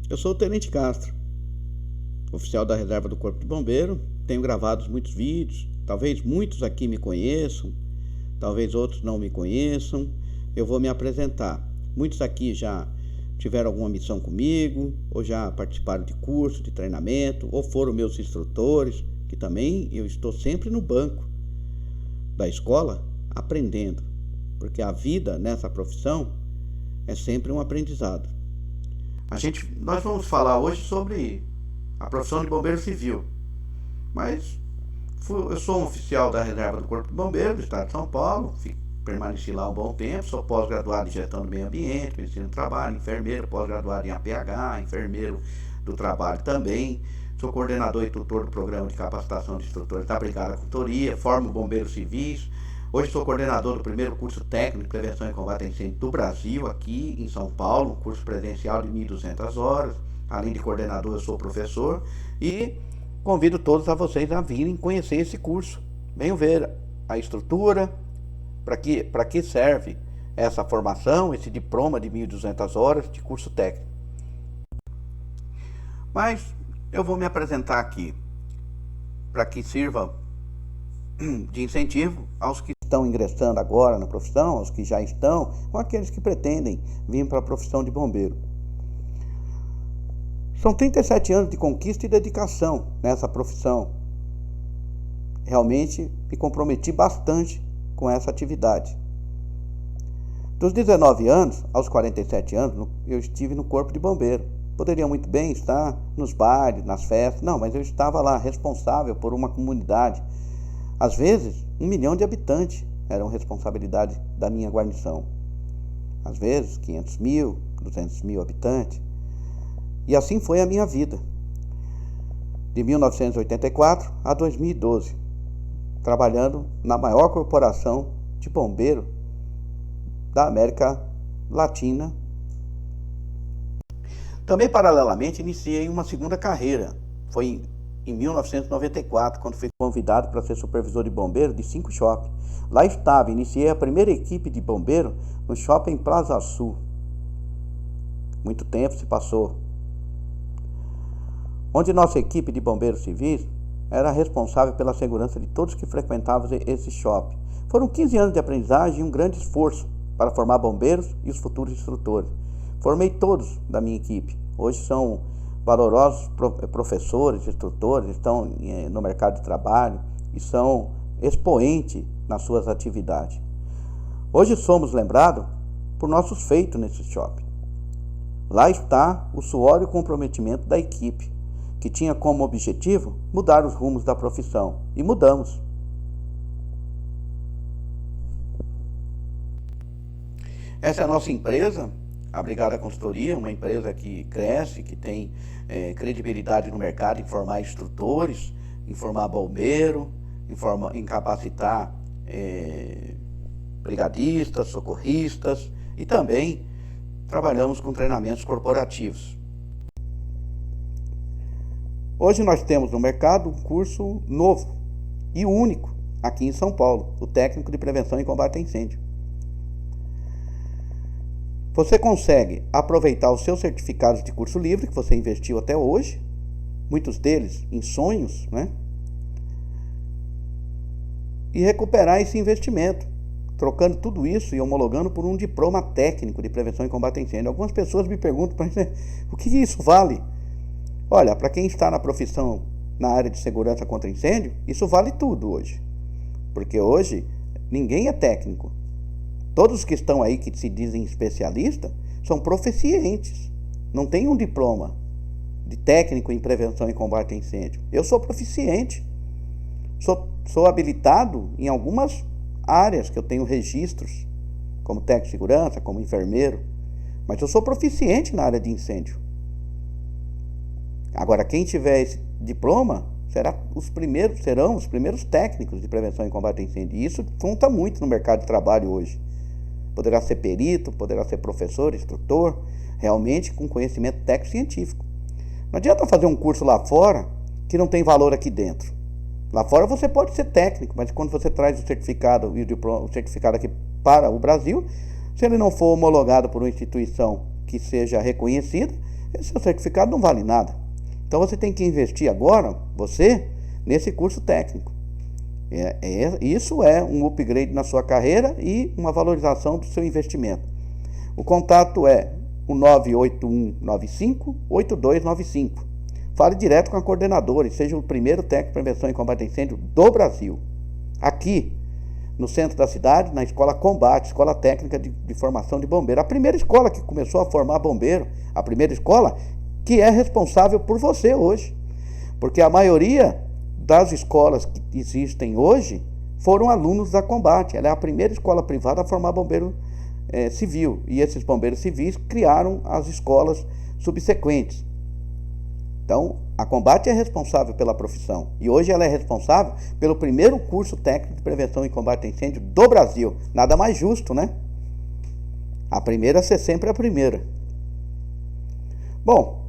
Eu sou o Tenente Castro, oficial da reserva do Corpo de Bombeiro. Tenho gravado muitos vídeos, talvez muitos aqui me conheçam, talvez outros não me conheçam. Eu vou me apresentar. Muitos aqui já tiveram alguma missão comigo, ou já participaram de curso, de treinamento, ou foram meus instrutores, que também eu estou sempre no banco da escola aprendendo, porque a vida nessa profissão é sempre um aprendizado. Nós vamos falar hoje sobre a profissão de bombeiro civil, mas eu sou um oficial da reserva do Corpo de Bombeiro do Estado de São Paulo, permaneci lá um bom tempo, sou pós-graduado em gestão do meio ambiente, medicina do trabalho, enfermeiro, pós-graduado em APH, enfermeiro do trabalho também, sou coordenador e tutor do programa de capacitação de instrutores da Brigada Consultoria, formo bombeiros civis. Hoje sou coordenador do primeiro curso técnico de prevenção e combate a incêndio do Brasil, aqui em São Paulo, um curso presencial de 1.200 horas. Além de coordenador, eu sou professor e convido todos a vocês a virem conhecer esse curso. Venham ver a estrutura, para que serve essa formação, esse diploma de 1.200 horas de curso técnico. Mas eu vou me apresentar aqui para que sirva de incentivo aos que estão ingressando agora na profissão, aos que já estão, ou aqueles que pretendem vir para a profissão de bombeiro. São 37 anos de conquista e dedicação nessa profissão. Realmente me comprometi bastante com essa atividade. Dos 19 anos aos 47 anos, eu estive no Corpo de Bombeiro. Poderia muito bem estar nos bailes, nas festas, não, mas eu estava lá responsável por uma comunidade. Às vezes, 1 milhão de habitantes eram responsabilidade da minha guarnição. Às vezes, 500 mil, 200 mil habitantes. E assim foi a minha vida, de 1984 a 2012, trabalhando na maior corporação de bombeiro da América Latina. Também, paralelamente, iniciei uma segunda carreira. Foi em 1994, quando fui convidado para ser supervisor de bombeiro de 5 shoppings. Lá estava, iniciei a primeira equipe de bombeiro no shopping Plaza Sul. Muito tempo se passou. Onde nossa equipe de bombeiros civis era responsável pela segurança de todos que frequentavam esse shopping. Foram 15 anos de aprendizagem e um grande esforço para formar bombeiros e os futuros instrutores. Formei todos da minha equipe. Hoje são valorosos professores, instrutores, estão no mercado de trabalho e são expoentes nas suas atividades. Hoje somos lembrados por nossos feitos nesse shopping. Lá está o suor e o comprometimento da equipe, que tinha como objetivo mudar os rumos da profissão. E mudamos. Essa é a nossa empresa, a Brigada Consultoria, uma empresa que cresce, que tem credibilidade no mercado em formar instrutores, em formar bombeiro, em capacitar brigadistas, socorristas e também trabalhamos com treinamentos corporativos. Hoje nós temos no mercado um curso novo e único aqui em São Paulo, o técnico de prevenção e combate a incêndio. Você consegue aproveitar os seus certificados de curso livre que você investiu até hoje, muitos deles em sonhos, né? E recuperar esse investimento, trocando tudo isso e homologando por um diploma técnico de prevenção e combate a incêndio. Algumas pessoas me perguntam, o que isso vale? Olha, para quem está na profissão na área de segurança contra incêndio, isso vale tudo hoje. Porque hoje ninguém é técnico. Todos que estão aí que se dizem especialistas são proficientes. Não tem um diploma de técnico em prevenção e combate a incêndio. Eu sou proficiente. Sou habilitado em algumas áreas que eu tenho registros, como técnico de segurança, como enfermeiro. Mas eu sou proficiente na área de incêndio. Agora, quem tiver esse diploma serão os primeiros técnicos de prevenção e combate a incêndio. E isso conta muito no mercado de trabalho hoje. Poderá ser perito, poderá ser professor, instrutor, realmente com conhecimento técnico-científico. Não adianta fazer um curso lá fora que não tem valor aqui dentro. Lá fora você pode ser técnico, mas quando você traz o certificado e o certificado aqui para o Brasil, se ele não for homologado por uma instituição que seja reconhecida, esse seu certificado não vale nada. Então você tem que investir agora, você, nesse curso técnico. Isso é um upgrade na sua carreira e uma valorização do seu investimento. O contato é o 98195-8295. Fale direto com a coordenadora e seja o primeiro técnico de prevenção e combate a incêndio do Brasil. Aqui, no centro da cidade, na Escola Combate, Escola Técnica de Formação de Bombeiro. A primeira escola que começou a formar bombeiro, a primeira escola que é responsável por você hoje. Porque a maioria das escolas que existem hoje foram alunos da Combate. Ela é a primeira escola privada a formar bombeiro civil. E esses bombeiros civis criaram as escolas subsequentes. Então, a Combate é responsável pela profissão. E hoje ela é responsável pelo primeiro curso técnico de prevenção e combate a incêndio do Brasil. Nada mais justo, né? A primeira ser sempre a primeira. Bom,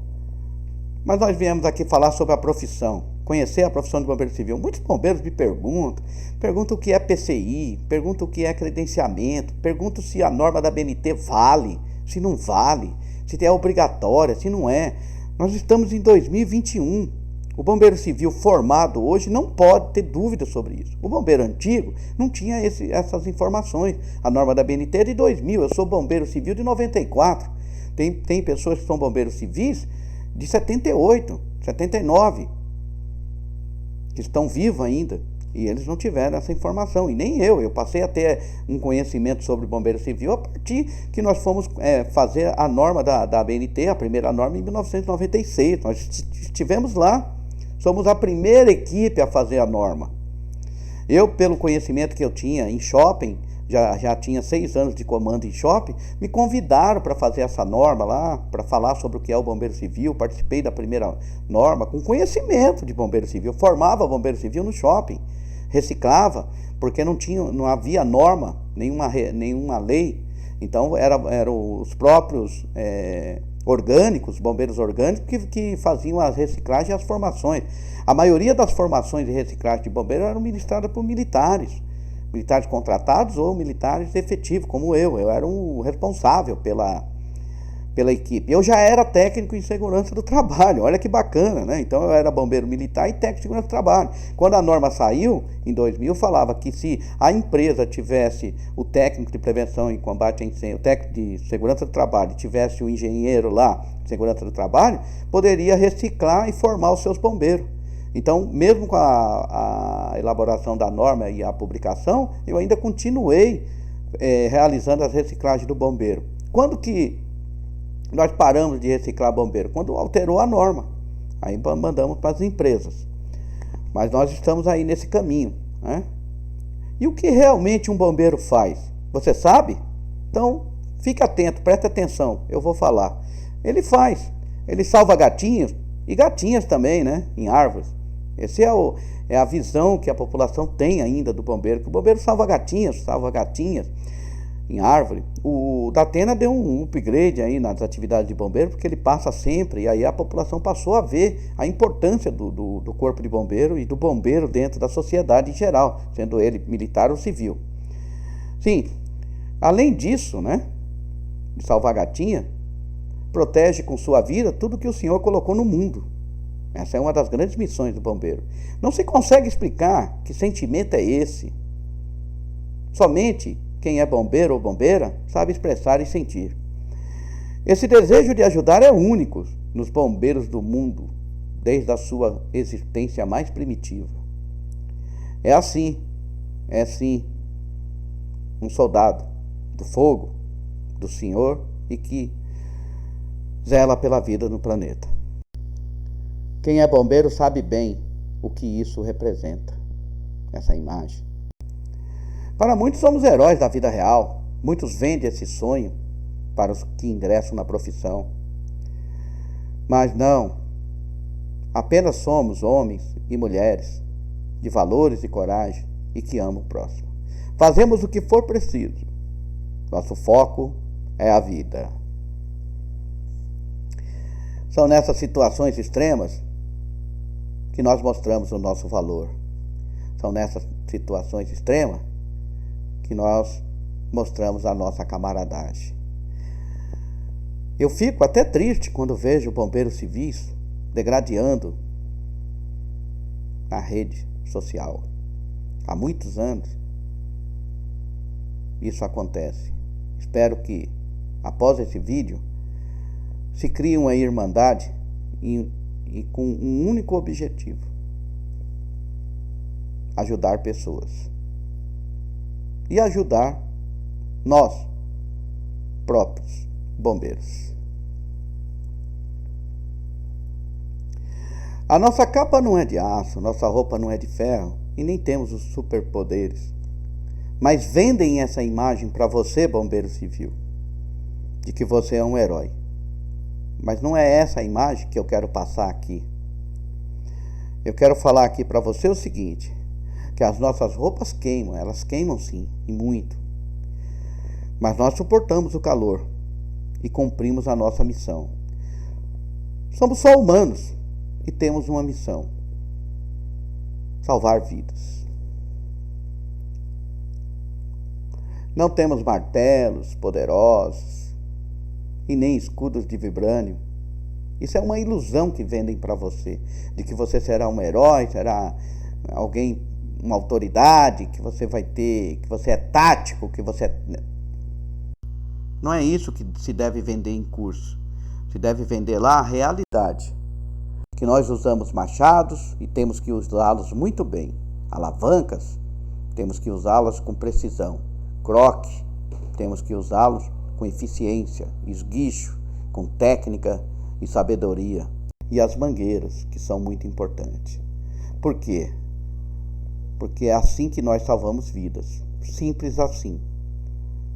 mas nós viemos aqui falar sobre a profissão, conhecer a profissão de bombeiro civil. Muitos bombeiros me perguntam o que é PCI, perguntam o que é credenciamento, perguntam se a norma da BNT vale, se não vale, se é obrigatória, se não é. Nós estamos em 2021. O bombeiro civil formado hoje não pode ter dúvida sobre isso. O bombeiro antigo não tinha essas informações. A norma da BNT é de 2000, eu sou bombeiro civil de 94. Tem pessoas que são bombeiros civis de 78, 79, que estão vivos ainda, e eles não tiveram essa informação, e nem eu passei a ter um conhecimento sobre bombeiro civil a partir que nós fomos fazer a norma da BNT, a primeira norma em 1996, nós estivemos lá, somos a primeira equipe a fazer a norma. Eu, pelo conhecimento que eu tinha em shopping, já tinha 6 anos de comando em shopping, me convidaram para fazer essa norma lá, para falar sobre o que é o bombeiro civil. Participei da primeira norma com conhecimento de bombeiro civil, formava bombeiro civil no shopping, reciclava, porque não havia norma, nenhuma lei. Então eram os próprios orgânicos, bombeiros orgânicos, que faziam as reciclagens e as formações. A maioria das formações de reciclagem de bombeiro eram ministradas por militares contratados ou militares efetivos, como eu era o responsável pela equipe. Eu já era técnico em segurança do trabalho, olha que bacana, né? Então eu era bombeiro militar e técnico de segurança do trabalho. Quando a norma saiu, em 2000, falava que se a empresa tivesse o técnico de prevenção e combate a incêndio, o técnico de segurança do trabalho, tivesse o engenheiro lá de segurança do trabalho, poderia reciclar e formar os seus bombeiros. Então, mesmo com a elaboração da norma e a publicação, eu ainda continuei realizando as reciclagens do bombeiro. Quando que nós paramos de reciclar bombeiro? Quando alterou a norma. Aí mandamos para as empresas. Mas nós estamos aí nesse caminho, né? E o que realmente um bombeiro faz? Você sabe? Então, fique atento, preste atenção, eu vou falar. Ele salva gatinhos e gatinhas também, né? Em árvores. Essa é a visão que a população tem ainda do bombeiro, que o bombeiro salva gatinhas em árvore. O Datena deu um upgrade aí nas atividades de bombeiro, porque ele passa sempre, e aí a população passou a ver a importância do corpo de bombeiro e do bombeiro dentro da sociedade em geral, sendo ele militar ou civil. Sim, além disso, né, de salvar gatinha, protege com sua vida tudo que o Senhor colocou no mundo. Essa é uma das grandes missões do bombeiro. Não se consegue explicar que sentimento é esse. Somente quem é bombeiro ou bombeira sabe expressar e sentir. Esse desejo de ajudar é único nos bombeiros do mundo, desde a sua existência mais primitiva. É sim, um soldado do fogo, do Senhor, e que zela pela vida no planeta. Quem é bombeiro sabe bem o que isso representa, essa imagem. Para muitos somos heróis da vida real. Muitos vendem esse sonho para os que ingressam na profissão. Mas não, apenas somos homens e mulheres de valores e coragem e que amam o próximo. Fazemos o que for preciso. Nosso foco é a vida. São nessas situações extremas que nós mostramos o nosso valor. São nessas situações extremas que nós mostramos a nossa camaradagem. Eu fico até triste quando vejo bombeiros civis degradando na rede social. Há muitos anos isso acontece. Espero que, após esse vídeo, se crie uma irmandade e com um único objetivo: ajudar pessoas e ajudar nós próprios bombeiros. A nossa capa não é de aço, nossa roupa não é de ferro e nem temos os superpoderes. Mas vendem essa imagem para você, bombeiro civil, de que você é um herói. Mas não é essa a imagem que eu quero passar aqui. Eu quero falar aqui para você o seguinte: que as nossas roupas queimam, elas queimam sim, e muito. Mas nós suportamos o calor e cumprimos a nossa missão. Somos só humanos e temos uma missão: salvar vidas. Não temos martelos poderosos e nem escudos de vibrânio. Isso é uma ilusão que vendem para você, de que você será um herói, será alguém, uma autoridade, que você vai ter, que você é tático, que você é... Não é isso que se deve vender em curso. Se deve vender lá a realidade. Que nós usamos machados e temos que usá-los muito bem. Alavancas, temos que usá-las com precisão. Croque, temos que usá-los com eficiência. Esguicho, com técnica e sabedoria. E as mangueiras, que são muito importantes. Por quê? Porque é assim que nós salvamos vidas. Simples assim.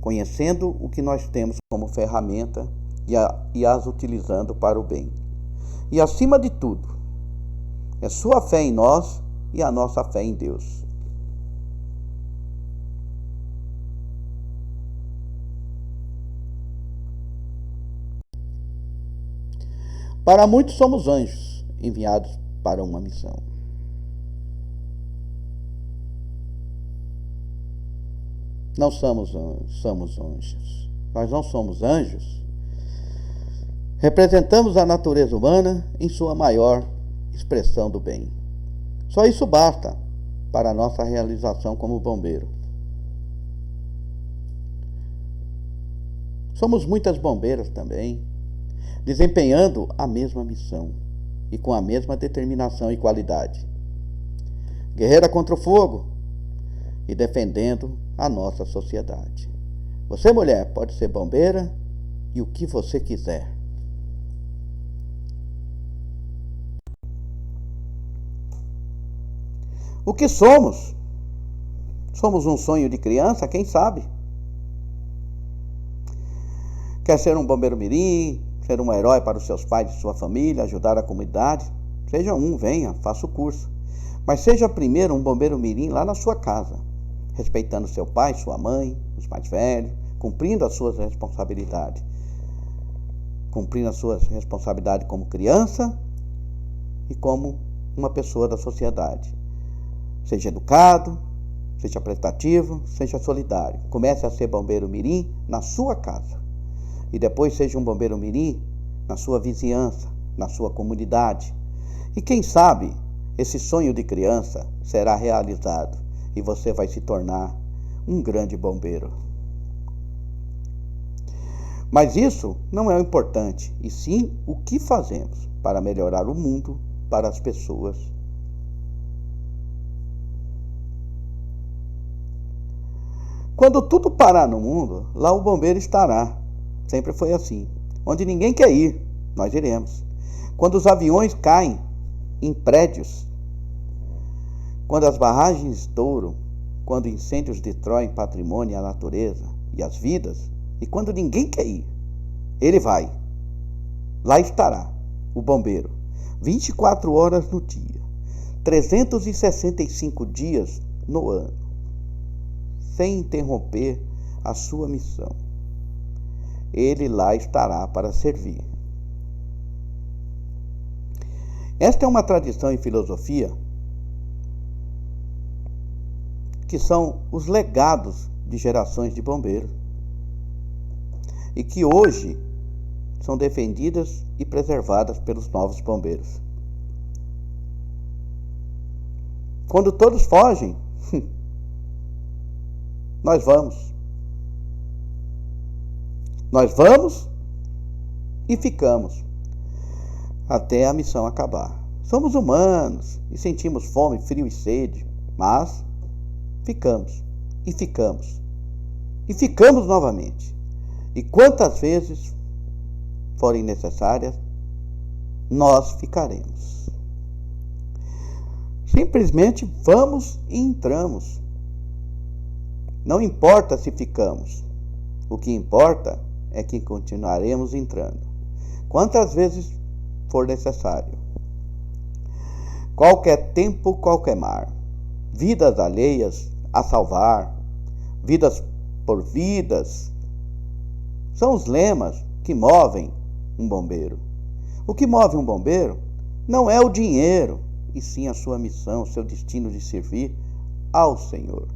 Conhecendo o que nós temos como ferramenta e as utilizando para o bem. E acima de tudo, é sua fé em nós e a nossa fé em Deus. Para muitos somos anjos enviados para uma missão. Não somos anjos. Nós não somos anjos. Representamos a natureza humana em sua maior expressão do bem. Só isso basta para a nossa realização como bombeiro. Somos muitas bombeiras também, desempenhando a mesma missão e com a mesma determinação e qualidade. Guerreira contra o fogo e defendendo a nossa sociedade. Você, mulher, pode ser bombeira e o que você quiser. O que somos? Somos um sonho de criança, quem sabe? Quer ser um bombeiro mirim, ser um herói para os seus pais e sua família, ajudar a comunidade? Seja um, venha, faça o curso. Mas seja primeiro um bombeiro mirim lá na sua casa, respeitando seu pai, sua mãe, os mais velhos, cumprindo as suas responsabilidades. Cumprindo as suas responsabilidades como criança e como uma pessoa da sociedade. Seja educado, seja prestativo, seja solidário. Comece a ser bombeiro mirim na sua casa. E depois seja um bombeiro mirim na sua vizinhança, na sua comunidade. E quem sabe esse sonho de criança será realizado e você vai se tornar um grande bombeiro. Mas isso não é o importante, e sim o que fazemos para melhorar o mundo para as pessoas. Quando tudo parar no mundo, lá o bombeiro estará. Sempre foi assim. Onde ninguém quer ir, nós iremos. Quando os aviões caem em prédios, quando as barragens estouram, quando incêndios destroem patrimônio e a natureza e as vidas, e quando ninguém quer ir, ele vai. Lá estará o bombeiro, 24 horas no dia, 365 dias no ano, sem interromper a sua missão. Ele lá estará para servir. Esta é uma tradição e filosofia que são os legados de gerações de bombeiros e que hoje são defendidas e preservadas pelos novos bombeiros. Quando todos fogem, nós vamos. Nós vamos e ficamos até a missão acabar. Somos humanos e sentimos fome, frio e sede, mas ficamos e ficamos e ficamos novamente. E quantas vezes forem necessárias, nós ficaremos. Simplesmente vamos e entramos. Não importa se ficamos. O que importa é que continuaremos entrando. Quantas vezes for necessário. Qualquer tempo, qualquer mar. Vidas alheias a salvar. Vidas por vidas. São os lemas que movem um bombeiro. O que move um bombeiro não é o dinheiro, e sim a sua missão, seu destino de servir ao Senhor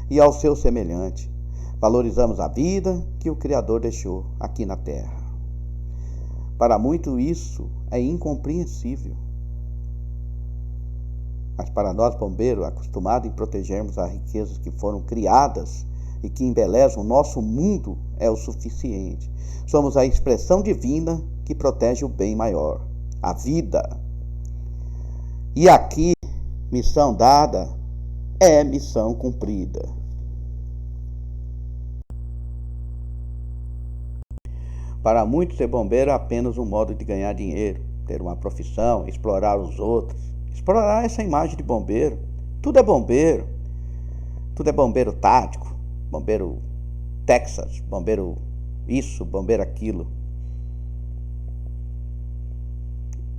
e ao seu semelhante. Valorizamos a vida que o Criador deixou aqui na terra. Para muito isso é incompreensível. Mas para nós, bombeiros, acostumados em protegermos as riquezas que foram criadas e que embelezam o nosso mundo, é o suficiente. Somos a expressão divina que protege o bem maior, a vida. E aqui, missão dada é missão cumprida. Para muitos, ser bombeiro é apenas um modo de ganhar dinheiro, ter uma profissão, explorar os outros, explorar essa imagem de bombeiro. Tudo é bombeiro. Tudo é bombeiro tático, bombeiro Texas, bombeiro isso, bombeiro aquilo.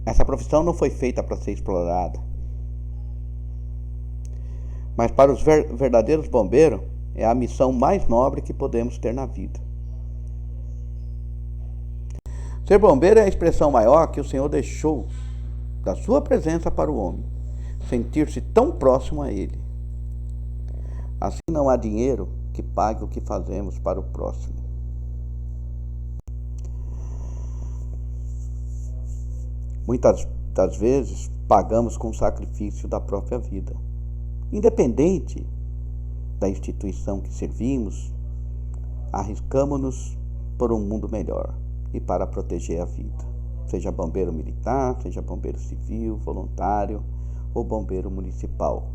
Essa profissão não foi feita para ser explorada. Mas para os verdadeiros bombeiros, é a missão mais nobre que podemos ter na vida. Ser bombeiro é a expressão maior que o Senhor deixou da sua presença para o homem, sentir-se tão próximo a Ele. Assim não há dinheiro que pague o que fazemos para o próximo. Muitas das vezes pagamos com o sacrifício da própria vida. Independente da instituição que servimos, arriscamos-nos por um mundo melhor e para proteger a vida. Seja bombeiro militar, seja bombeiro civil, voluntário ou bombeiro municipal.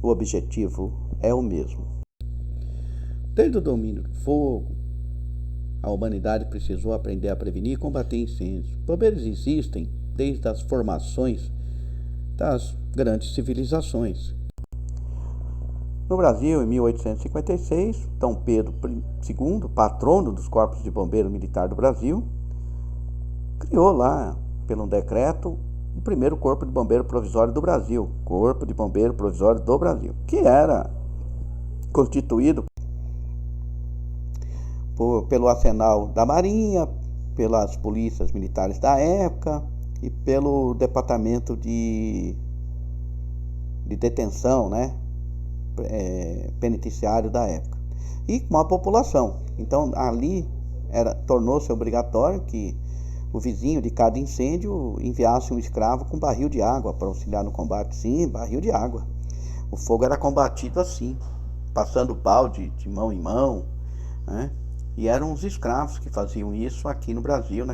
O objetivo é o mesmo. Desde o domínio do fogo, a humanidade precisou aprender a prevenir e combater incêndios. Bombeiros existem desde as formações das grandes civilizações. No Brasil, em 1856, Dom Pedro II, patrono dos Corpos de Bombeiro Militar do Brasil, criou lá, pelo decreto, o primeiro Corpo de Bombeiro Provisório do Brasil, Corpo de Bombeiro Provisório do Brasil, que era constituído pelo arsenal da Marinha, pelas polícias militares da época e pelo departamento de detenção, né, penitenciário da época, e com a população. Então ali tornou-se obrigatório que o vizinho de cada incêndio enviasse um escravo com barril de água para auxiliar no combate. Sim, barril de água. O fogo era combatido assim, passando balde de mão em mão, né? E eram os escravos que faziam isso aqui no Brasil,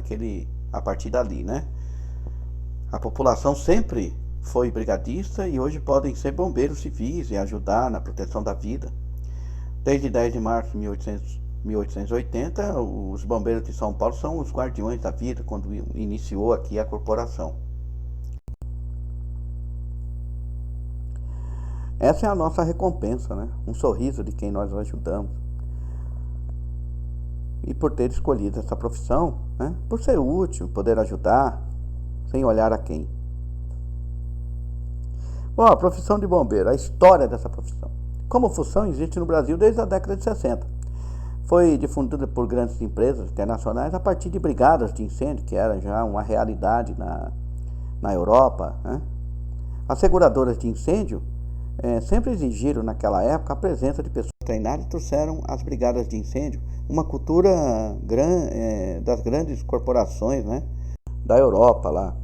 a partir dali, né? A população sempre foi brigadista e hoje podem ser bombeiros civis e ajudar na proteção da vida. Desde 10 de março de 1880, os bombeiros de São Paulo são os guardiões da vida, quando iniciou aqui a corporação. Essa é a nossa recompensa, né? Um sorriso de quem nós ajudamos. E por ter escolhido essa profissão, né? Por ser útil, poder ajudar, sem olhar a quem. Bom, a profissão de bombeiro, a história dessa profissão. Como função existe no Brasil desde a década de 60. Foi difundida por grandes empresas internacionais a partir de brigadas de incêndio, que era já uma realidade na Europa, né? As seguradoras de incêndio sempre exigiram naquela época a presença de pessoas treinadas e trouxeram as brigadas de incêndio uma cultura das grandes corporações, né, da Europa lá.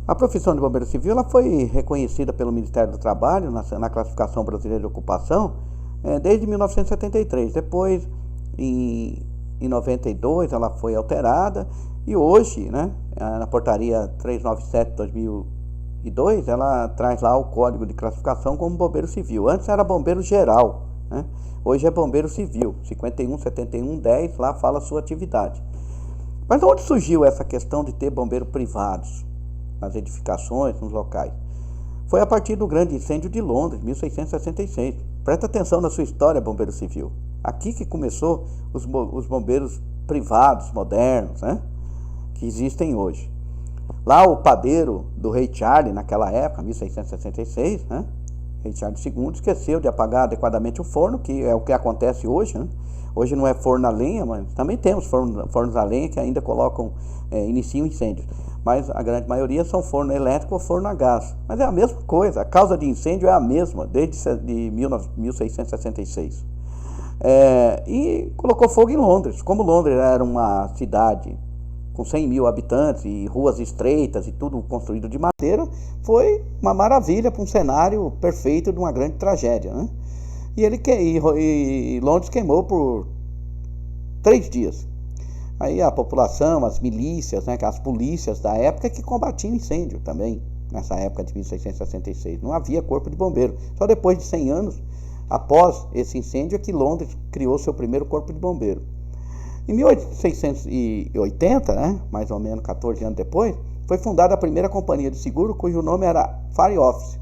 A profissão de bombeiro civil ela foi reconhecida pelo Ministério do Trabalho na classificação brasileira de ocupação desde 1973. Depois, em 92, ela foi alterada e hoje, né, na portaria 397 de 2002, ela traz lá o código de classificação como bombeiro civil. Antes era bombeiro geral, né? Hoje é bombeiro civil, 51, 71, 10, lá fala a sua atividade. Mas de onde surgiu essa questão de ter bombeiros privados nas edificações, nos locais? Foi a partir do grande incêndio de Londres, 1666. Presta atenção na sua história, bombeiro civil. Aqui que começou os bombeiros privados, modernos, né, que existem hoje. Lá o padeiro do rei Charles, naquela época, 1666, né, rei Charles II, esqueceu de apagar adequadamente o forno, que é o que acontece hoje, né? Hoje não é forno a lenha, mas também temos fornos a lenha que ainda iniciam incêndios. Mas a grande maioria são forno elétrico ou forno a gás. Mas é a mesma coisa, a causa de incêndio é a mesma, desde 1666. E colocou fogo em Londres. Como Londres era uma cidade com 100 mil habitantes e ruas estreitas e tudo construído de madeira, foi uma maravilha para um cenário perfeito de uma grande tragédia, né? E Londres queimou por 3 dias. Aí a população, as milícias, né, as polícias da época que combatiam incêndio também, nessa época de 1666. Não havia corpo de bombeiro. Só depois de 100 anos, após esse incêndio, é que Londres criou seu primeiro corpo de bombeiro. Em 1680, né, mais ou menos 14 anos depois, foi fundada a primeira companhia de seguro, cujo nome era Fire Office,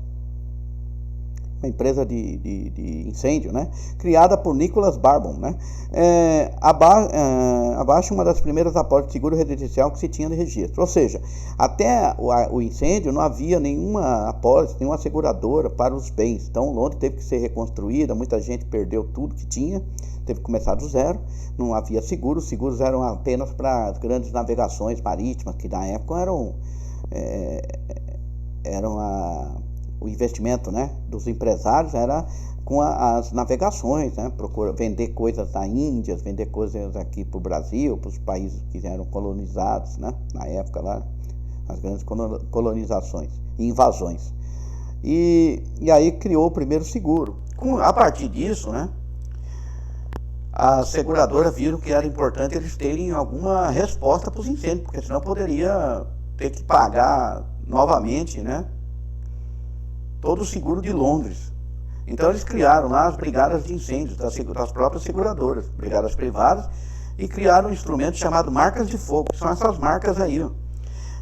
uma empresa de incêndio, né, criada por Nicholas Barbon, né, abaixo uma das primeiras apólices de seguro residencial que se tinha de registro. Ou seja, até o incêndio não havia nenhuma apólice, nenhuma seguradora para os bens. Então Londres teve que ser reconstruída, muita gente perdeu tudo que tinha, teve que começar do zero, não havia seguro. Os seguros eram apenas para as grandes navegações marítimas, que na época o investimento, né, dos empresários era com as navegações, né, vender coisas da Índia, vender coisas aqui para o Brasil, para os países que eram colonizados, né, na época lá, as grandes colonizações e invasões. E aí criou o primeiro seguro. A partir disso, né, as seguradoras viram que era importante eles terem alguma resposta para os incêndios, porque senão poderia ter que pagar novamente, né, todo o seguro de Londres. Então eles criaram lá as brigadas de incêndios das próprias seguradoras, brigadas privadas, e criaram um instrumento chamado marcas de fogo, que são essas marcas aí, ó.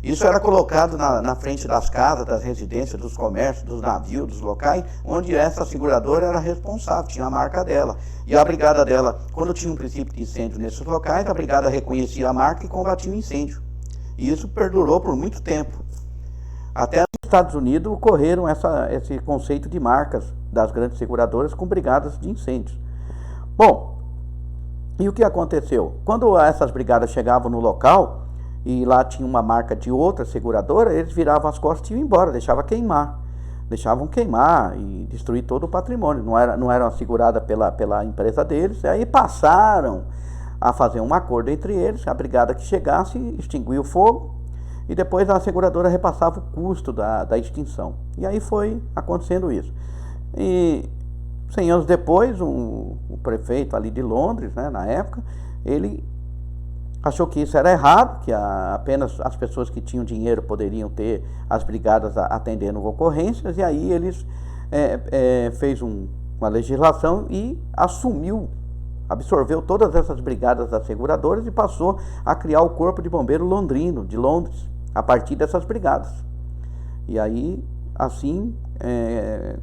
Isso era colocado na frente das casas, das residências, dos comércios, dos navios, dos locais, onde essa seguradora era responsável, tinha a marca dela. E a brigada dela, quando tinha um princípio de incêndio nesses locais, a brigada reconhecia a marca e combatia o incêndio. E isso perdurou por muito tempo. Até nos Estados Unidos ocorreram esse conceito de marcas das grandes seguradoras com brigadas de incêndios. Bom, e o que aconteceu? Quando essas brigadas chegavam no local e lá tinha uma marca de outra seguradora, eles viravam as costas e iam embora, deixavam queimar e destruir todo o patrimônio. Não era assegurada pela empresa deles. Aí passaram a fazer um acordo entre eles, a brigada que chegasse extinguia o fogo, e depois a seguradora repassava o custo da extinção. E aí foi acontecendo isso. E 100 anos depois, o prefeito ali de Londres, né, na época, ele achou que isso era errado, que apenas as pessoas que tinham dinheiro poderiam ter as brigadas atendendo ocorrências, e aí eles fez uma legislação e absorveu todas essas brigadas das seguradoras e passou a criar o Corpo de Bombeiro Londrino, de Londres, a partir dessas brigadas. E aí, assim,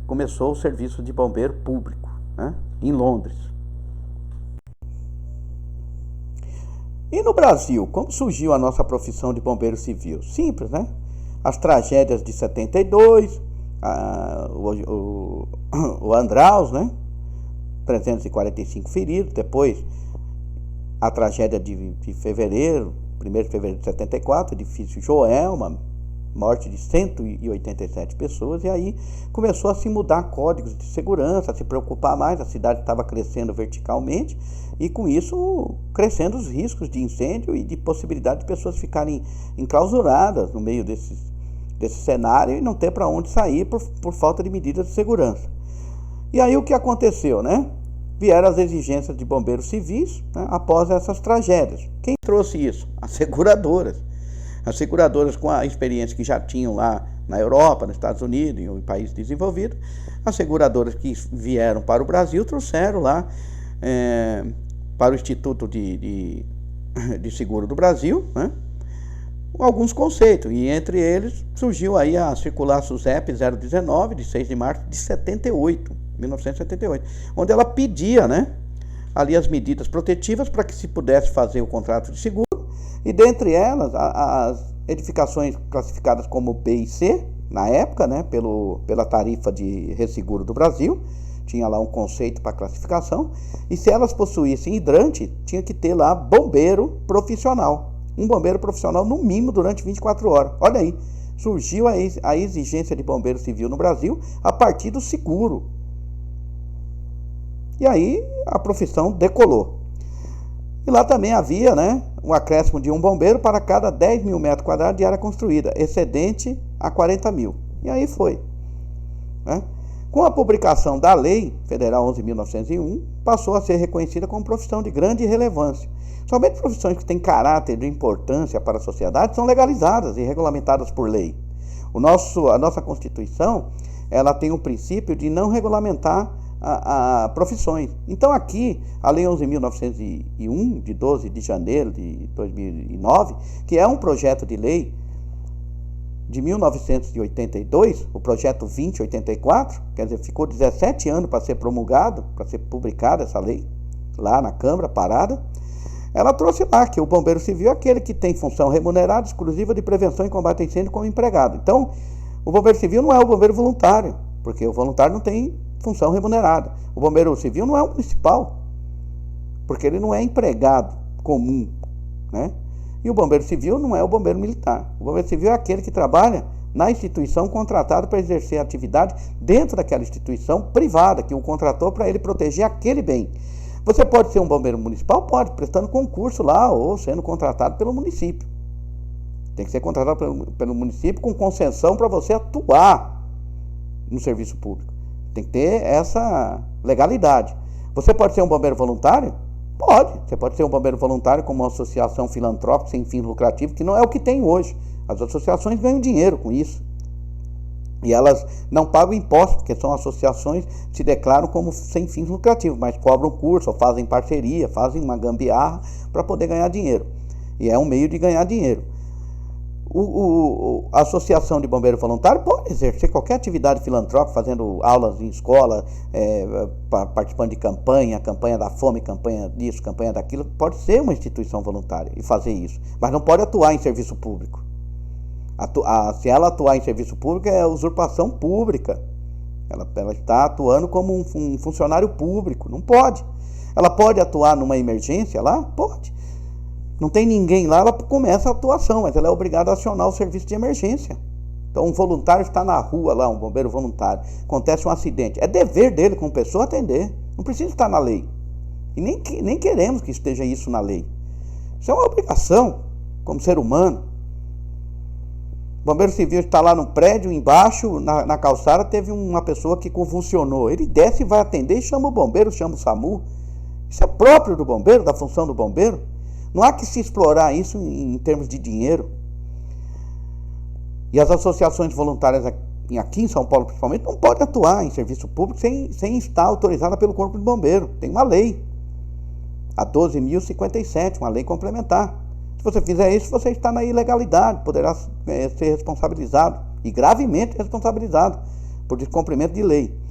começou o serviço de bombeiro público, né, em Londres. E no Brasil, como surgiu a nossa profissão de bombeiro civil? Simples, né? As tragédias de 72, o Andraus, né? 345 feridos. Depois, a tragédia de fevereiro, 1º de fevereiro de 74, edifício Joelma, morte de 187 pessoas, e aí começou a se mudar códigos de segurança, a se preocupar mais, a cidade estava crescendo verticalmente, e com isso crescendo os riscos de incêndio e de possibilidade de pessoas ficarem enclausuradas no meio desse cenário e não ter para onde sair por falta de medidas de segurança. E aí o que aconteceu, né? Vieram as exigências de bombeiros civis, né, após essas tragédias. Quem trouxe isso? As seguradoras. As seguradoras, com a experiência que já tinham lá na Europa, nos Estados Unidos e em países desenvolvidos, as seguradoras que vieram para o Brasil trouxeram lá para o Instituto de Seguro do Brasil, né, alguns conceitos, e entre eles surgiu aí a circular SUSEP 019, de 6 de março de 1978, onde ela pedia, né, ali as medidas protetivas para que se pudesse fazer o contrato de seguro, e dentre elas as edificações classificadas como B e C, na época, né, pela tarifa de resseguro do Brasil, tinha lá um conceito para classificação, e se elas possuíssem hidrante, tinha que ter lá bombeiro profissional, um bombeiro profissional no mínimo durante 24 horas. Olha aí, surgiu a exigência de bombeiro civil no Brasil a partir do seguro. E aí a profissão decolou. E lá também havia, né, um acréscimo de um bombeiro para cada 10 mil metros quadrados de área construída, excedente a 40 mil. E aí foi, né? Com a publicação da Lei Federal 11.901, passou a ser reconhecida como profissão de grande relevância. Somente profissões que têm caráter de importância para a sociedade são legalizadas e regulamentadas por lei. A nossa Constituição, ela tem o princípio de não regulamentar profissões. Então aqui, a Lei 11.901, de 12 de janeiro de 2009, que é um projeto de lei de 1982, o projeto 2084, quer dizer, ficou 17 anos para ser promulgado, para ser publicada essa lei, lá na Câmara, parada. Ela trouxe lá que o bombeiro civil é aquele que tem função remunerada exclusiva de prevenção e combate a incêndio como empregado. Então, o bombeiro civil não é o bombeiro voluntário, porque o voluntário não tem função remunerada. O bombeiro civil não é o municipal, porque ele não é empregado comum, né? E o bombeiro civil não é o bombeiro militar. O bombeiro civil é aquele que trabalha na instituição contratado para exercer atividade dentro daquela instituição privada que o contratou para ele proteger aquele bem. Você pode ser um bombeiro municipal? Pode, prestando concurso lá ou sendo contratado pelo município. Tem que ser contratado pelo município com concessão para você atuar no serviço público. Tem que ter essa legalidade. Você pode ser um bombeiro voluntário? Pode. Você pode ser um bombeiro voluntário como uma associação filantrópica sem fins lucrativos, que não é o que tem hoje. As associações ganham dinheiro com isso. E elas não pagam impostos, porque são associações que se declaram como sem fins lucrativos, mas cobram curso, ou fazem parceria, fazem uma gambiarra para poder ganhar dinheiro. E é um meio de ganhar dinheiro. A Associação de Bombeiro Voluntário pode exercer qualquer atividade filantrópica, fazendo aulas em escola, participando de campanha da fome, campanha disso, campanha daquilo. Pode ser uma instituição voluntária e fazer isso, mas não pode atuar em serviço público. Se ela atuar em serviço público, é usurpação pública. Ela está atuando como um funcionário público. Não pode. Ela pode atuar numa emergência lá? Pode. Não tem ninguém lá, ela começa a atuação, mas ela é obrigada a acionar o serviço de emergência. Então, um voluntário está na rua lá, um bombeiro voluntário, acontece um acidente. É dever dele como pessoa atender. Não precisa estar na lei. E nem queremos que esteja isso na lei. Isso é uma obrigação, como ser humano. O bombeiro civil está lá no prédio, embaixo, na calçada, teve uma pessoa que convulsionou. Ele desce e vai atender e chama o bombeiro, chama o SAMU. Isso é próprio do bombeiro, da função do bombeiro. Não há que se explorar isso em termos de dinheiro. E as associações voluntárias aqui em São Paulo, principalmente, não podem atuar em serviço público sem estar autorizada pelo Corpo de Bombeiro. Tem uma lei, a 12.057, uma lei complementar. Se você fizer isso, você está na ilegalidade, poderá ser responsabilizado, e gravemente responsabilizado, por descumprimento de lei.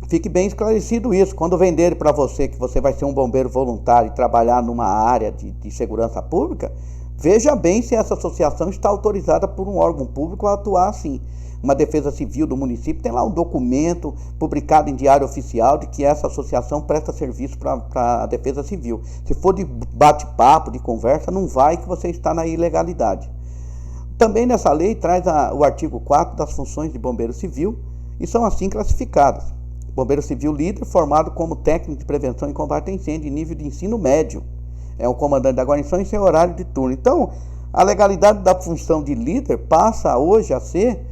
Fique bem esclarecido isso. Quando venderem para você que você vai ser um bombeiro voluntário e trabalhar numa área de segurança pública, veja bem se essa associação está autorizada por um órgão público a atuar assim. Uma defesa civil do município tem lá um documento publicado em diário oficial de que essa associação presta serviço para a defesa civil. Se for de bate-papo, de conversa, não vai, que você está na ilegalidade. Também nessa lei traz o artigo 4 das funções de bombeiro civil e são assim classificadas. Bombeiro civil líder, formado como técnico de prevenção e combate a incêndio em nível de ensino médio. É o comandante da guarnição em seu horário de turno. Então, a legalidade da função de líder passa hoje a ser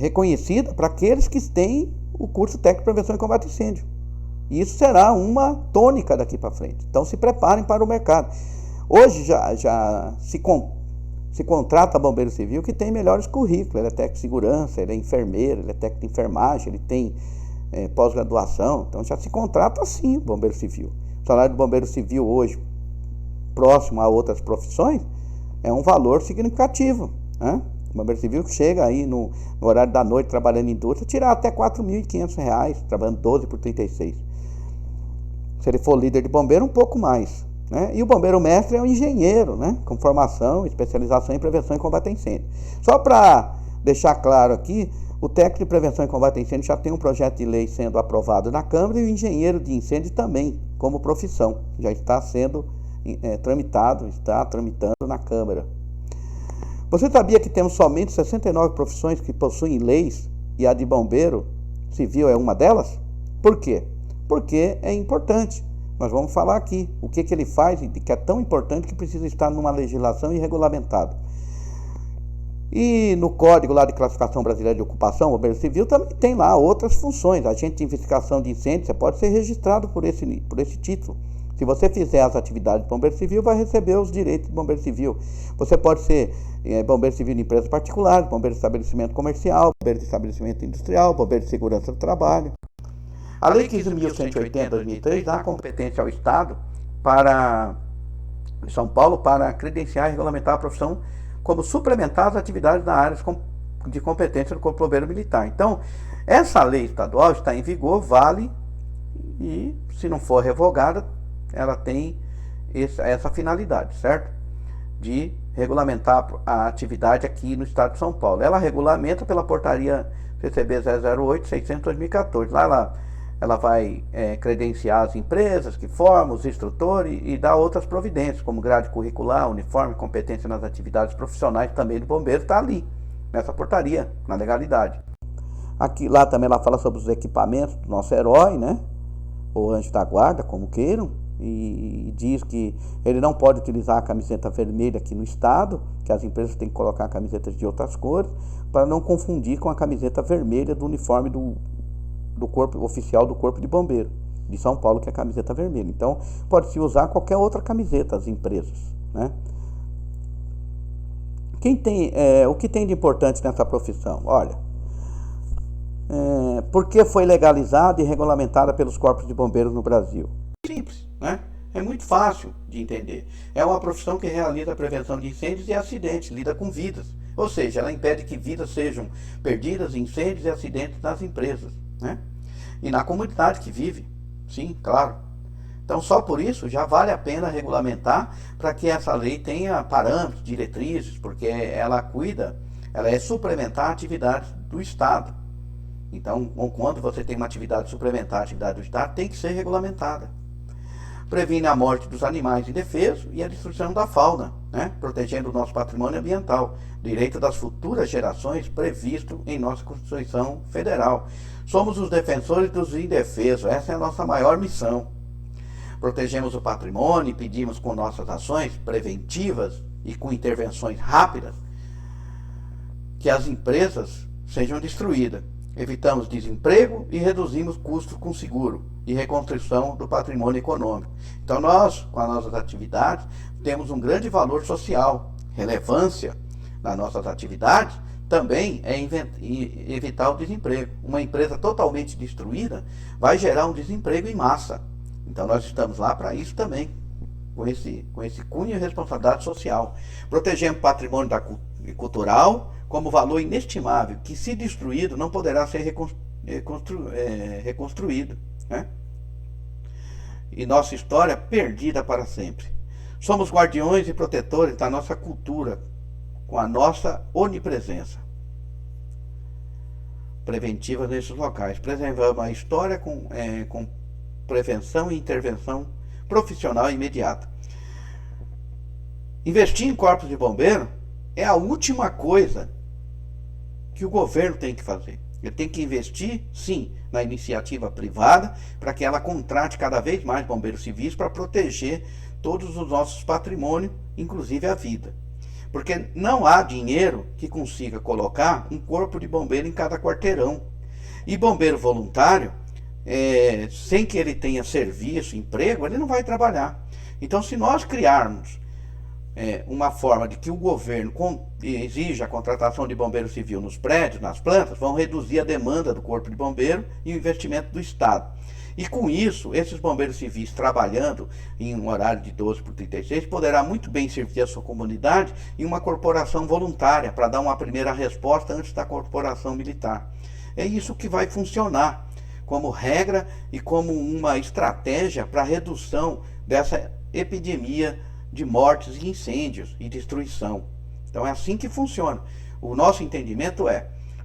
reconhecida para aqueles que têm o curso técnico de prevenção e combate a incêndio. E isso será uma tônica daqui para frente. Então, se preparem para o mercado. Hoje já se contrata bombeiro civil que tem melhores currículos. Ele é técnico de segurança, ele é enfermeiro, ele é técnico de enfermagem, ele tem pós-graduação. Então já se contrata assim o bombeiro civil. O salário do bombeiro civil hoje, próximo a outras profissões, é um valor significativo, né? O bombeiro civil que chega aí no horário da noite trabalhando em indústria, tirar até R$ 4.500, trabalhando 12 por 36. Se ele for líder de bombeiro, um pouco mais. Né? E o bombeiro mestre é um engenheiro, né? Com formação, especialização em prevenção e combate a incêndio. Só para deixar claro aqui, o técnico de prevenção e combate a incêndio já tem um projeto de lei sendo aprovado na Câmara e o engenheiro de incêndio também, como profissão. Já está sendo está tramitando na Câmara. Você sabia que temos somente 69 profissões que possuem leis e a de bombeiro civil é uma delas? Por quê? Porque é importante. Nós vamos falar aqui o que ele faz e que é tão importante que precisa estar numa legislação e regulamentado. E no Código lá de Classificação Brasileira de Ocupação, o Bombeiro Civil também tem lá outras funções. Agente de investigação de incêndio, você pode ser registrado por esse título. Se você fizer as atividades de Bombeiro Civil, vai receber os direitos de Bombeiro Civil. Você pode ser Bombeiro Civil de empresas particulares, Bombeiro de estabelecimento comercial, Bombeiro de estabelecimento industrial, Bombeiro de segurança do trabalho. A Lei 15.180 de 2003 dá competência ao Estado de São Paulo para credenciar e regulamentar a profissão como suplementar as atividades na área de competência do Corpo de Bombeiro Militar. Então, essa lei estadual está em vigor, vale, e se não for revogada, ela tem essa finalidade, certo? De regulamentar a atividade aqui no estado de São Paulo. Ela regulamenta pela portaria CCB 008-600/2014. Lá ela vai credenciar as empresas que formam, os instrutores e dar outras providências, como grade curricular, uniforme, competência nas atividades profissionais também do bombeiro, está ali, nessa portaria, na legalidade. Lá também ela fala sobre os equipamentos do nosso herói, né? Ou anjo da guarda, como queiram, e diz que ele não pode utilizar a camiseta vermelha aqui no estado, que as empresas têm que colocar camisetas de outras cores, para não confundir com a camiseta vermelha do uniforme do corpo oficial do Corpo de Bombeiro de São Paulo, que é a camiseta vermelha. Então, pode-se usar qualquer outra camiseta, as empresas, né? O que tem de importante nessa profissão? Olha, por que foi legalizada e regulamentada pelos corpos de bombeiros no Brasil? Simples, né? É muito fácil de entender. É uma profissão que realiza a prevenção de incêndios e acidentes, lida com vidas. Ou seja, ela impede que vidas sejam perdidas em incêndios e acidentes nas empresas, né? E na comunidade que vive, sim, claro. Então, só por isso já vale a pena regulamentar para que essa lei tenha parâmetros, diretrizes, porque ela é suplementar a atividade do Estado. Então, quando você tem uma atividade suplementar à atividade do Estado, tem que ser regulamentada. Previne a morte dos animais indefesos e a destruição da fauna, né? Protegendo o nosso patrimônio ambiental, direito das futuras gerações previsto em nossa Constituição Federal. Somos os defensores dos indefesos, essa é a nossa maior missão. Protegemos o patrimônio e pedimos com nossas ações preventivas e com intervenções rápidas que as empresas sejam destruídas. Evitamos desemprego e reduzimos custos com seguro e reconstrução do patrimônio econômico. Então nós, com as nossas atividades, temos um grande valor social, relevância nas nossas atividades, também é evitar o desemprego. Uma empresa totalmente destruída vai gerar um desemprego em massa. Então nós estamos lá para isso também, com esse cunho e responsabilidade social. Protegemos o patrimônio cultural como valor inestimável, que se destruído não poderá ser reconstruído, né? E nossa história perdida para sempre. Somos guardiões e protetores da nossa cultura, com a nossa onipresença preventiva nesses locais. Preservamos a história com prevenção e intervenção profissional imediata. Investir em corpos de bombeiro é a última coisa que o governo tem que fazer. Ele tem que investir, sim, na iniciativa privada, para que ela contrate cada vez mais bombeiros civis para proteger todos os nossos patrimônios, inclusive a vida. Porque não há dinheiro que consiga colocar um corpo de bombeiro em cada quarteirão. E bombeiro voluntário, sem que ele tenha serviço, emprego, ele não vai trabalhar. Então, se nós criarmos uma forma de que o governo exija a contratação de bombeiro civil nos prédios, nas plantas, vão reduzir a demanda do corpo de bombeiro e o investimento do Estado. E com isso, esses bombeiros civis trabalhando em um horário de 12/36 poderá muito bem servir a sua comunidade em uma corporação voluntária para dar uma primeira resposta antes da corporação militar. É isso que vai funcionar como regra e como uma estratégia para a redução dessa epidemia de mortes e incêndios e destruição. Então é assim que funciona. O nosso entendimento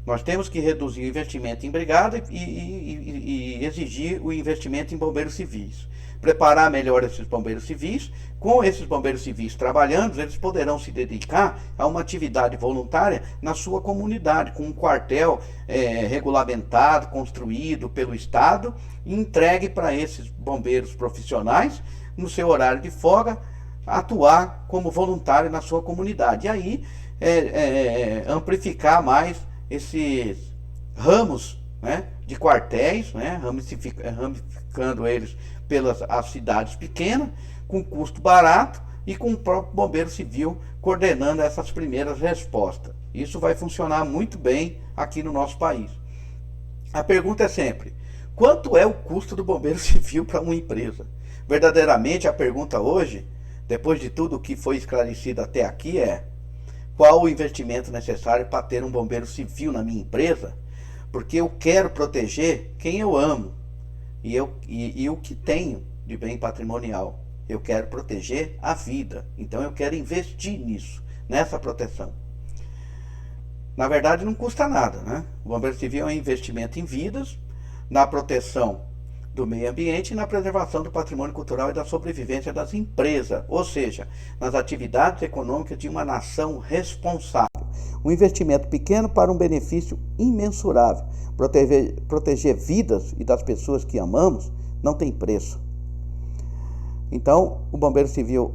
nós temos que reduzir o investimento em brigada e exigir o investimento em bombeiros civis. Preparar melhor esses bombeiros civis. Com esses bombeiros civis trabalhando, eles poderão se dedicar a uma atividade voluntária na sua comunidade, com um quartel regulamentado, construído pelo Estado, e entregue para esses bombeiros profissionais, no seu horário de folga, atuar como voluntário na sua comunidade. E aí amplificar mais esses ramos, né, de quartéis, né, ramificando eles pelas as cidades pequenas, com custo barato e com o próprio bombeiro civil coordenando essas primeiras respostas. Isso vai funcionar muito bem aqui no nosso país. A pergunta é sempre: quanto é o custo do bombeiro civil para uma empresa? Verdadeiramente a pergunta hoje, depois de tudo que foi esclarecido até aqui, qual o investimento necessário para ter um bombeiro civil na minha empresa? Porque eu quero proteger quem eu amo e o que tenho de bem patrimonial. Eu quero proteger a vida. Então eu quero investir nisso, nessa proteção. Na verdade não custa nada, né? O bombeiro civil é um investimento em vidas, na proteção do meio ambiente e na preservação do patrimônio cultural e da sobrevivência das empresas, ou seja, nas atividades econômicas de uma nação responsável. Um investimento pequeno para um benefício imensurável. Proteger vidas e das pessoas que amamos não tem preço. Então, o bombeiro civil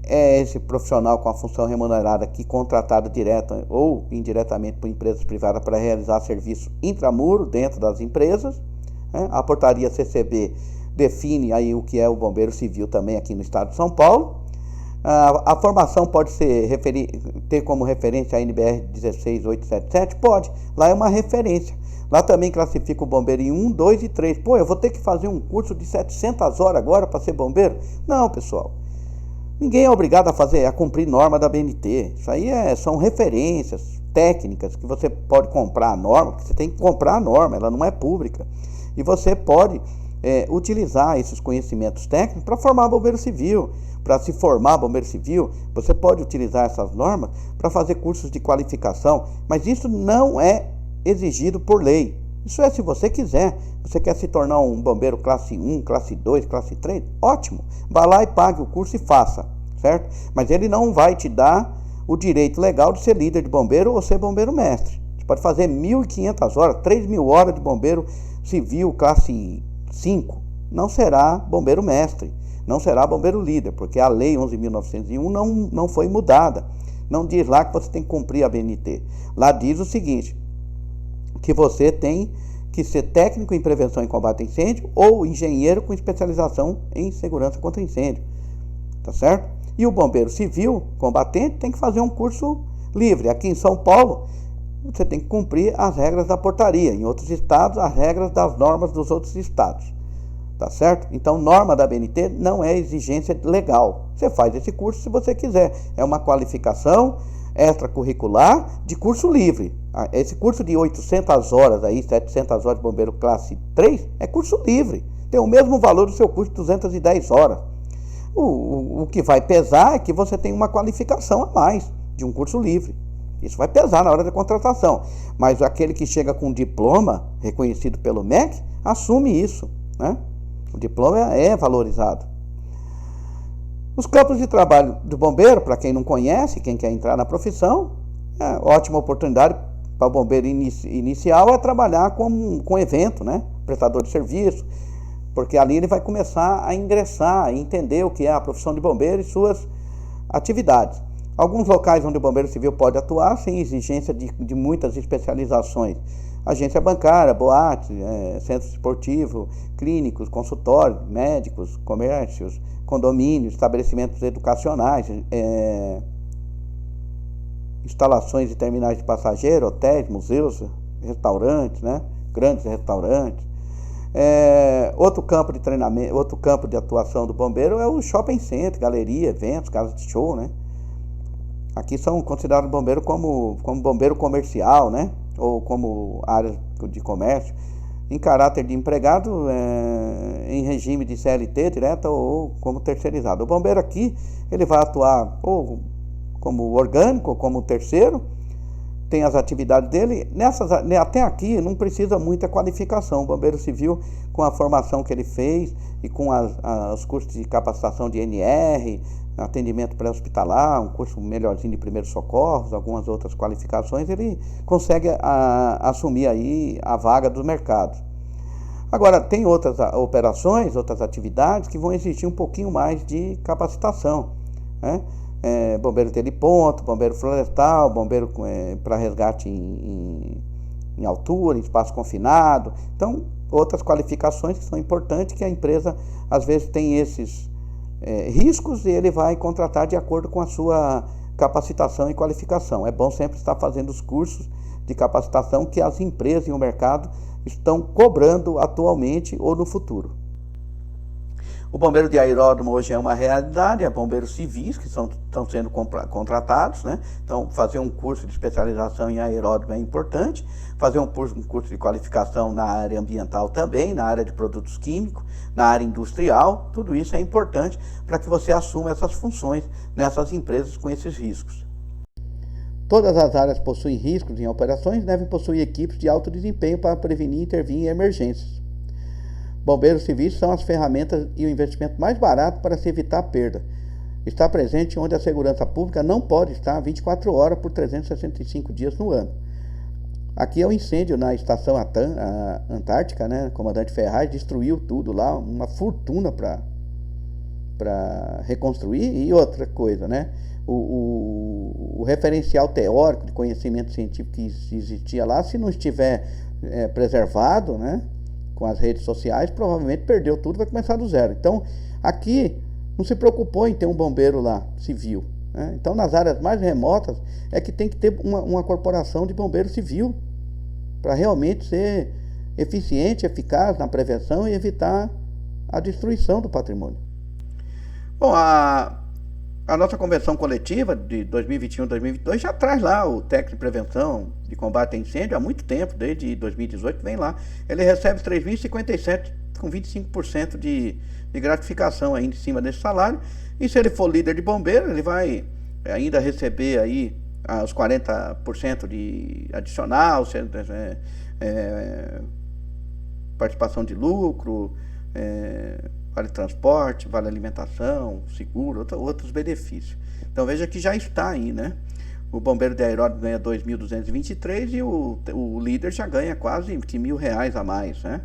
é esse profissional com a função remunerada que contratado direta ou indiretamente por empresas privadas para realizar serviço intramuro dentro das empresas. A portaria CCB define aí o que é o bombeiro civil também aqui no estado de São Paulo. A formação pode ter como referência a NBR 16877? Pode, lá é uma referência. Lá também classifica o bombeiro em 1, 2 e 3. Pô, eu vou ter que fazer um curso de 700 horas agora para ser bombeiro? Não, pessoal. Ninguém é obrigado a cumprir norma da BNT. Isso aí são referências técnicas que você pode comprar a norma, porque você tem que comprar a norma, ela não é pública. E você pode utilizar esses conhecimentos técnicos para formar bombeiro civil. Para se formar bombeiro civil, você pode utilizar essas normas para fazer cursos de qualificação, mas isso não é exigido por lei. Isso é se você quiser. Você quer se tornar um bombeiro classe 1, classe 2, classe 3? Ótimo. Vá lá e pague o curso e faça, certo? Mas ele não vai te dar o direito legal de ser líder de bombeiro ou ser bombeiro mestre. Você pode fazer 1.500 horas, 3.000 horas de bombeiro civil classe 5. Não será bombeiro mestre, não será bombeiro líder, porque a lei 11.901 não foi mudada. Não diz lá que você tem que cumprir a BNT. Lá diz o seguinte, que você tem que ser técnico em prevenção e combate a incêndio ou engenheiro com especialização em segurança contra incêndio, tá certo? E o bombeiro civil combatente tem que fazer um curso livre. Aqui em São Paulo, você tem que cumprir as regras da portaria. Em outros estados, as regras das normas dos outros estados, tá certo? Então, norma da BNT não é exigência legal. Você faz esse curso se você quiser. É uma qualificação extracurricular de curso livre. Esse curso de 800 horas aí, 700 horas de bombeiro classe 3, é curso livre. Tem o mesmo valor do seu curso de 210 horas. O que vai pesar é que você tem uma qualificação a mais de um curso livre. Isso vai pesar na hora da contratação. Mas aquele que chega com um diploma reconhecido pelo MEC, assume isso, né? O diploma é valorizado. Os campos de trabalho do bombeiro, para quem não conhece, quem quer entrar na profissão, Ótima oportunidade para o bombeiro inicial é trabalhar com evento, né? Prestador de serviço, porque ali ele vai começar a ingressar, a entender o que é a profissão de bombeiro e suas atividades. Alguns locais onde o bombeiro civil pode atuar sem exigência de muitas especializações. Agência bancária, boate, centro esportivo, clínicos, consultórios, médicos, comércios, condomínios, estabelecimentos educacionais, instalações e terminais de passageiro, hotéis, museus, restaurantes, né? Grandes restaurantes. Outro campo de treinamento, outro campo de atuação do bombeiro é o shopping center, galeria, eventos, casas de show, né? Aqui são considerados bombeiro como bombeiro comercial, né? Ou como área de comércio, em caráter de empregado, em regime de CLT direta ou como terceirizado. O bombeiro aqui, ele vai atuar ou como orgânico, ou como terceiro, tem as atividades dele. Até aqui não precisa muita qualificação. O bombeiro civil, com a formação que ele fez e com os cursos de capacitação de NR, atendimento pré-hospitalar, um curso melhorzinho de primeiros socorros, algumas outras qualificações, ele consegue assumir aí a vaga dos mercados. Agora, tem outras operações, outras atividades que vão exigir um pouquinho mais de capacitação, né? Bombeiro de heliponto, bombeiro florestal, bombeiro para resgate em altura, em espaço confinado. Então, outras qualificações que são importantes, que a empresa às vezes tem esses riscos e ele vai contratar de acordo com a sua capacitação e qualificação. É bom sempre estar fazendo os cursos de capacitação que as empresas e o mercado estão cobrando atualmente ou no futuro. O bombeiro de aeródromo hoje é uma realidade, é bombeiros civis que estão sendo contratados, né? Então, fazer um curso de especialização em aeródromo é importante, fazer um curso de qualificação na área ambiental também, na área de produtos químicos, na área industrial, tudo isso é importante para que você assuma essas funções nessas empresas com esses riscos. Todas as áreas possuem riscos em operações e devem possuir equipes de alto desempenho para prevenir e intervir em emergências. Bombeiros civis são as ferramentas e o investimento mais barato para se evitar a perda. Está presente onde a segurança pública não pode estar 24 horas por 365 dias no ano. Aqui é o incêndio na estação Antártica, né? O comandante Ferraz destruiu tudo lá, uma fortuna para reconstruir. E outra coisa, né? O referencial teórico de conhecimento científico que existia lá, se não estiver preservado, né? Com as redes sociais, provavelmente perdeu tudo, vai começar do zero. Então, aqui não se preocupou em ter um bombeiro lá, civil, né? Então, nas áreas mais remotas, é que tem que ter uma corporação de bombeiro civil para realmente ser eficiente, eficaz na prevenção e evitar a destruição do patrimônio. Bom, a nossa convenção coletiva de 2021-2022 já traz lá o técnico de prevenção de combate a incêndio há muito tempo, desde 2018 vem lá. Ele recebe 3.057 com 25% de gratificação ainda em cima desse salário. E se ele for líder de bombeiro, ele vai ainda receber aí os 40% de adicional, participação de lucro, vale transporte, vale alimentação, seguro, outros benefícios. Então veja que já está aí, né? O bombeiro de aeródromo ganha 2.223 e o líder já ganha quase R$1.000 a mais, né?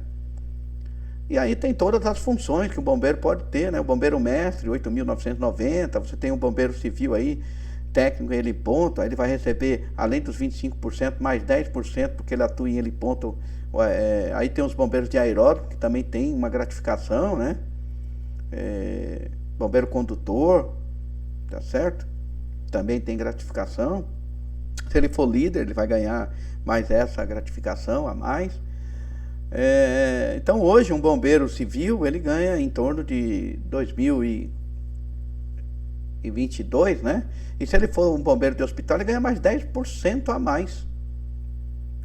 E aí tem todas as funções que o bombeiro pode ter, né? O bombeiro mestre, 8.990, você tem um bombeiro civil aí, técnico em heliponto, aí ele vai receber, além dos 25%, mais 10%, porque ele atua em heliponto. Aí tem os bombeiros de aeródromo, que também tem uma gratificação, né? Bombeiro condutor, tá certo? Também tem gratificação. Se ele for líder, ele vai ganhar mais essa gratificação a mais. Então hoje um bombeiro civil, ele ganha em torno de 2022, né? E se ele for um bombeiro de hospital, ele ganha mais 10% a mais.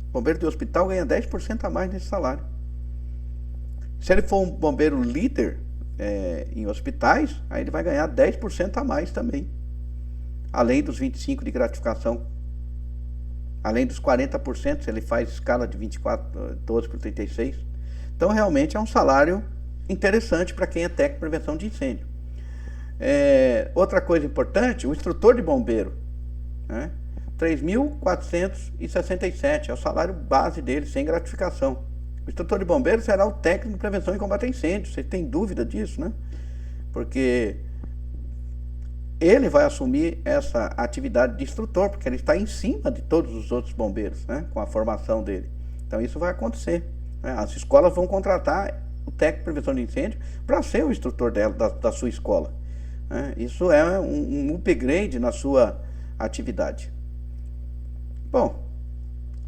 O bombeiro de hospital ganha 10% a mais nesse salário. Se ele for um bombeiro líder em hospitais, aí ele vai ganhar 10% a mais também. Além dos 25% de gratificação, além dos 40% se ele faz escala de 24, 12 por 36. Então realmente é um salário interessante para quem é técnico de prevenção de incêndio. Outra coisa importante, o instrutor de bombeiro, né? 3.467, é o salário base dele, sem gratificação. O instrutor de bombeiro será o técnico de prevenção e combate a incêndio. Vocês têm dúvida disso, né? Porque ele vai assumir essa atividade de instrutor, porque ele está em cima de todos os outros bombeiros, né? Com a formação dele. Então isso vai acontecer, né? As escolas vão contratar o técnico de prevenção de incêndio para ser o instrutor dela, da sua escola, né? Isso é um upgrade na sua atividade. Bom,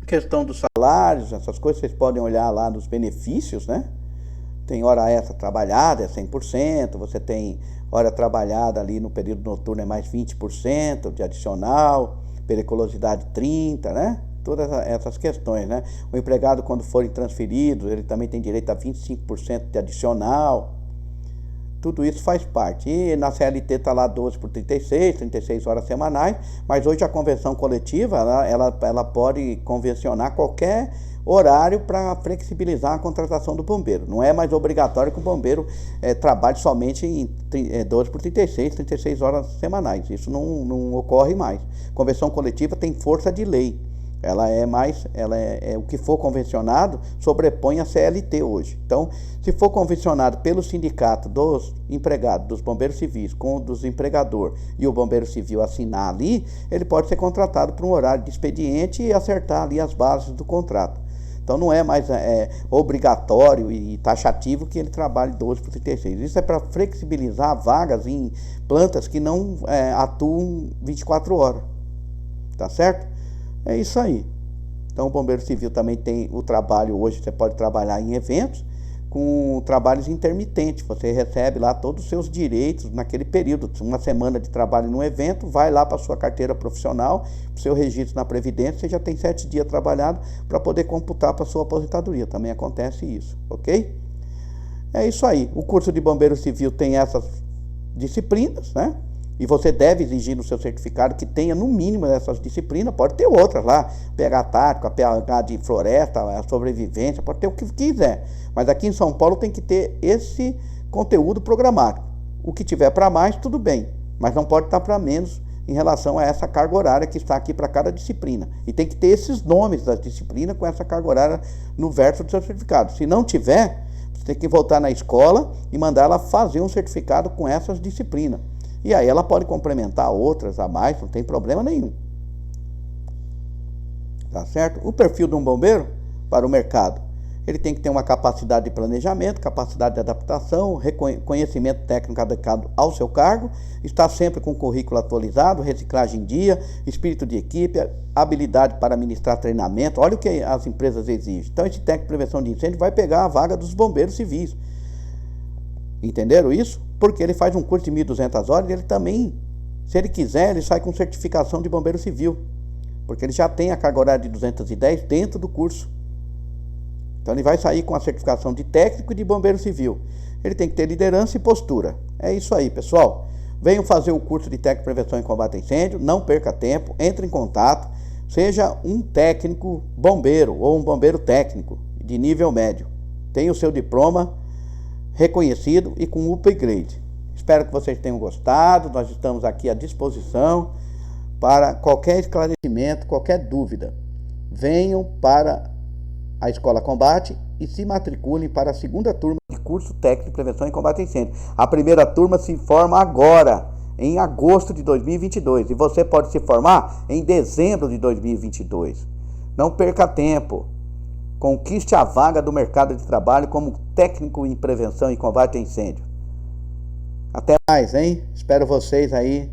questão dos salários, essas coisas vocês podem olhar lá nos benefícios, né? Tem hora extra trabalhada, é 100%, você tem hora trabalhada ali no período noturno, é mais 20% de adicional, periculosidade 30%, né? Todas essas questões, né? O empregado, quando forem transferidos, ele também tem direito a 25% de adicional. Tudo isso faz parte. E na CLT está lá 12 por 36 horas semanais, mas hoje a convenção coletiva, ela pode convencionar qualquer horário para flexibilizar a contratação do bombeiro. Não é mais obrigatório que o bombeiro trabalhe somente em 12 por 36 horas semanais. Isso não ocorre mais. Convenção coletiva tem força de lei. Ela é o que for convencionado sobrepõe a CLT hoje. Então, se for convencionado pelo sindicato dos empregados, dos bombeiros civis, com o dos empregador e o bombeiro civil assinar ali, ele pode ser contratado por um horário de expediente e acertar ali as bases do contrato. Então, não é mais obrigatório e taxativo que ele trabalhe 12 por 36. Isso é para flexibilizar vagas em plantas que não atuam 24 horas. Tá certo? É isso aí. Então o bombeiro civil também tem o trabalho hoje, você pode trabalhar em eventos com trabalhos intermitentes. Você recebe lá todos os seus direitos naquele período. Uma semana de trabalho num evento, vai lá para a sua carteira profissional, para o seu registro na Previdência, você já tem 7 dias trabalhado para poder computar para a sua aposentadoria. Também acontece isso, ok? É isso aí. O curso de bombeiro civil tem essas disciplinas, né? E você deve exigir no seu certificado que tenha no mínimo essas disciplinas, pode ter outras lá, PH tático, a PH de floresta, a sobrevivência, pode ter o que quiser. Mas aqui em São Paulo tem que ter esse conteúdo programático. O que tiver para mais, tudo bem, mas não pode estar para menos em relação a essa carga horária que está aqui para cada disciplina. E tem que ter esses nomes das disciplinas com essa carga horária no verso do seu certificado. Se não tiver, você tem que voltar na escola e mandar ela fazer um certificado com essas disciplinas. E aí ela pode complementar outras a mais, não tem problema nenhum. Tá certo? O perfil de um bombeiro para o mercado. Ele tem que ter uma capacidade de planejamento, capacidade de adaptação, conhecimento técnico adequado ao seu cargo, estar sempre com o currículo atualizado, reciclagem em dia, espírito de equipe, habilidade para ministrar treinamento. Olha o que as empresas exigem. Então esse técnico de prevenção de incêndio vai pegar a vaga dos bombeiros civis. Entenderam isso? Porque ele faz um curso de 1.200 horas e ele também, se ele quiser, ele sai com certificação de bombeiro civil. Porque ele já tem a carga horária de 210 dentro do curso. Então ele vai sair com a certificação de técnico e de bombeiro civil. Ele tem que ter liderança e postura. É isso aí, pessoal. Venham fazer o curso de técnico de prevenção e combate a incêndio. Não perca tempo, entre em contato. Seja um técnico bombeiro ou um bombeiro técnico de nível médio. Tenha o seu diploma reconhecido e com upgrade. Espero que vocês tenham gostado. Nós estamos aqui à disposição para qualquer esclarecimento, qualquer dúvida. Venham para a Escola Combate e se matriculem para a segunda turma de curso técnico de prevenção e combate a incêndio. A primeira turma se forma agora, em agosto de 2022, e você pode se formar em dezembro de 2022. Não perca tempo. Conquiste a vaga do mercado de trabalho como técnico em prevenção e combate a incêndio. Até mais, hein? Espero vocês aí